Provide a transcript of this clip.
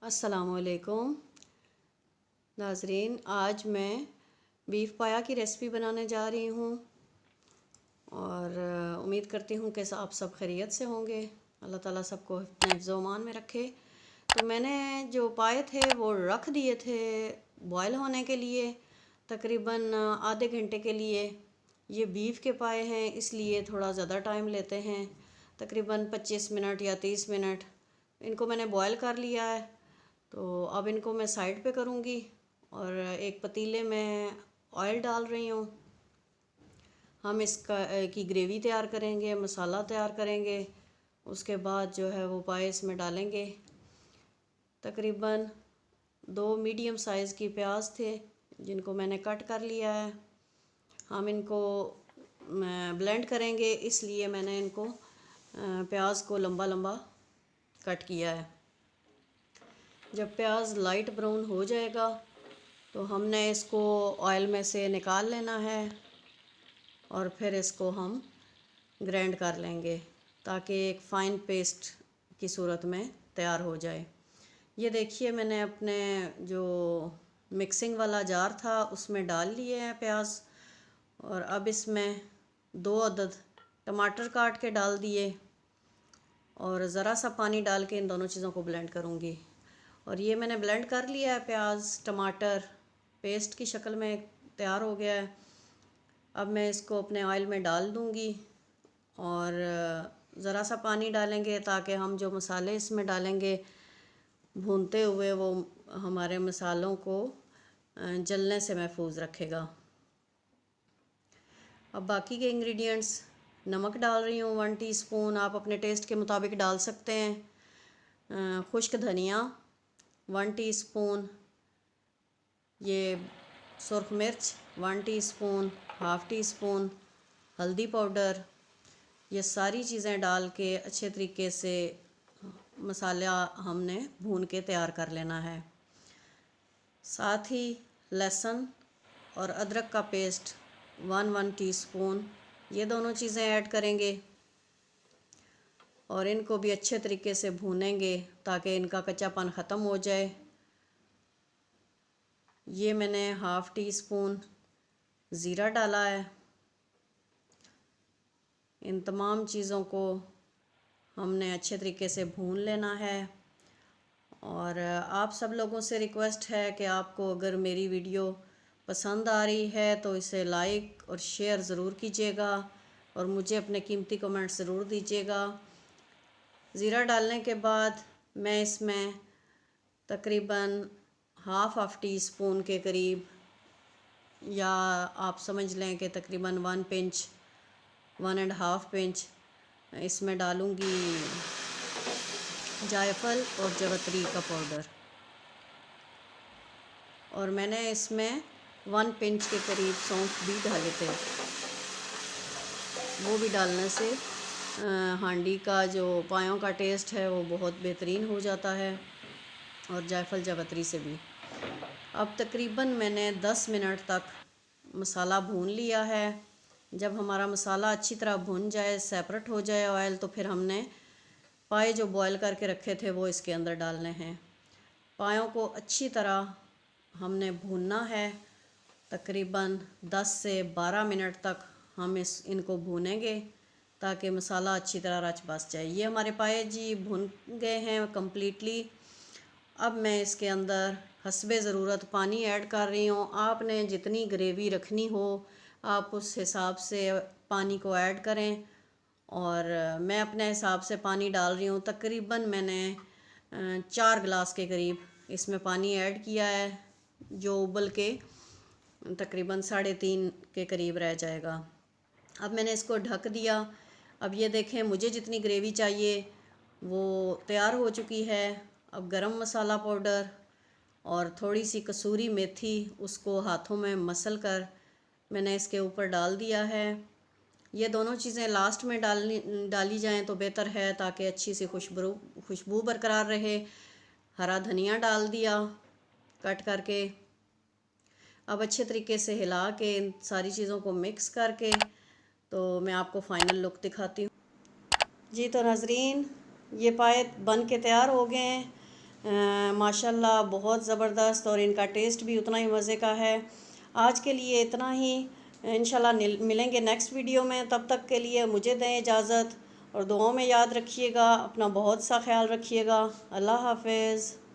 अस्सलामुअलैकुम नाजरीन, आज मैं बीफ पाया की रेसिपी बनाने जा रही हूँ और उम्मीद करती हूँ कि आप सब खैरियत से होंगे। अल्लाह ताला सबको अपने हिफ्ज़-ओ-अमान में रखे। तो मैंने जो पाए थे वो रख दिए थे बॉयल होने के लिए तकरीबन आधे घंटे के लिए। ये बीफ के पाए हैं इसलिए थोड़ा ज़्यादा टाइम लेते हैं, तकरीबन 25 मिनट या 30 मिनट। इनको मैंने बॉयल कर लिया है, तो अब इनको मैं साइड पे करूँगी और एक पतीले में ऑयल डाल रही हूँ। हम इसका की ग्रेवी तैयार करेंगे, मसाला तैयार करेंगे। उसके बाद जो है वो पाए इसमें डालेंगे। तकरीबन 2 मीडियम साइज़ की प्याज थे जिनको मैंने कट कर लिया है। हम इनको ब्लेंड करेंगे, इसलिए मैंने इनको प्याज को लंबा लंबा कट किया है। जब प्याज लाइट ब्राउन हो जाएगा तो हमने इसको ऑयल में से निकाल लेना है और फिर इसको हम ग्राइंड कर लेंगे ताकि एक फ़ाइन पेस्ट की सूरत में तैयार हो जाए। ये देखिए, मैंने अपने जो मिक्सिंग वाला जार था उसमें डाल लिए हैं प्याज, और अब इसमें 2 अदद टमाटर काट के डाल दिए और ज़रा सा पानी डाल के इन दोनों चीज़ों को ब्लेंड करूँगी। और ये मैंने ब्लेंड कर लिया है, प्याज टमाटर पेस्ट की शक्ल में तैयार हो गया है। अब मैं इसको अपने ऑयल में डाल दूँगी और ज़रा सा पानी डालेंगे ताकि हम जो मसाले इसमें डालेंगे भूनते हुए वो हमारे मसालों को जलने से महफूज रखेगा। अब बाकी के इंग्रेडिएंट्स, नमक डाल रही हूँ 1 टीस्पून, आप अपने टेस्ट के मुताबिक डाल सकते हैं। खुश्क धनिया 1 टीस्पून, ये सुरख मिर्च 1 टीस्पून, हाफ़ टी स्पून हल्दी पाउडर। ये सारी चीज़ें डाल के अच्छे तरीके से मसाला हमने भून के तैयार कर लेना है। साथ ही लहसुन और अदरक का पेस्ट 1 टीस्पून, ये दोनों चीज़ें ऐड करेंगे और इनको भी अच्छे तरीके से भूनेंगे ताकि इनका कच्चापन ख़त्म हो जाए। ये मैंने हाफ़ टी स्पून ज़ीरा डाला है। इन तमाम चीज़ों को हमने अच्छे तरीके से भून लेना है। और आप सब लोगों से रिक्वेस्ट है कि आपको अगर मेरी वीडियो पसंद आ रही है तो इसे लाइक और शेयर ज़रूर कीजिएगा और मुझे अपने कीमती कमेंट ज़रूर दीजिएगा। ज़ीरा डालने के बाद मैं इसमें तकरीबन हाफ़ टी स्पून के करीब, या आप समझ लें कि तकरीबन 1 पिंच 1.5 पिंच इसमें डालूँगी जायफल और जवित्री का पाउडर। और मैंने इसमें 1 पिंच के करीब सौंफ भी डाले थे। वो भी डालने से हांडी का जो पायों का टेस्ट है वो बहुत बेहतरीन हो जाता है, और जायफल जवित्री से भी। अब तकरीबन मैंने 10 मिनट तक मसाला भून लिया है। जब हमारा मसाला अच्छी तरह भून जाए, सेपरेट हो जाए ऑयल, तो फिर हमने पाए जो बॉयल करके रखे थे वो इसके अंदर डालने हैं। पायों को अच्छी तरह हमने भूनना है, तकरीबन 10 से 12 मिनट तक हम इनको भूनेंगे ताकि मसाला अच्छी तरह रच बस जाए। ये हमारे पाए जी भुन गए हैं कम्प्लीटली। अब मैं इसके अंदर हस्बे ज़रूरत पानी ऐड कर रही हूँ। आपने जितनी ग्रेवी रखनी हो आप उस हिसाब से पानी को ऐड करें, और मैं अपने हिसाब से पानी डाल रही हूँ। तकरीबन मैंने 4 गिलास के करीब इसमें पानी ऐड किया है, जो उबल के तकरीबन 3.5 के करीब रह जाएगा। अब मैंने इसको ढक दिया। अब ये देखें, मुझे जितनी ग्रेवी चाहिए वो तैयार हो चुकी है। अब गरम मसाला पाउडर और थोड़ी सी कसूरी मेथी, उसको हाथों में मसल कर मैंने इसके ऊपर डाल दिया है। ये दोनों चीज़ें लास्ट में डाली जाएं तो बेहतर है ताकि अच्छी सी खुशबू बरकरार रहे। हरा धनिया डाल दिया कट करके। अब अच्छे तरीके से हिला के इन सारी चीज़ों को मिक्स करके तो मैं आपको फ़ाइनल लुक दिखाती हूँ। जी तो नाजरीन, ये पाए बन के तैयार हो गए हैं। माशाल्लाह बहुत ज़बरदस्त, और इनका टेस्ट भी उतना ही मज़े का है। आज के लिए इतना ही, इंशाल्लाह मिलेंगे नेक्स्ट वीडियो में। तब तक के लिए मुझे दें इजाज़त, और दुआओं में याद रखिएगा, अपना बहुत सा ख्याल रखिएगा। अल्लाह हाफ़िज़।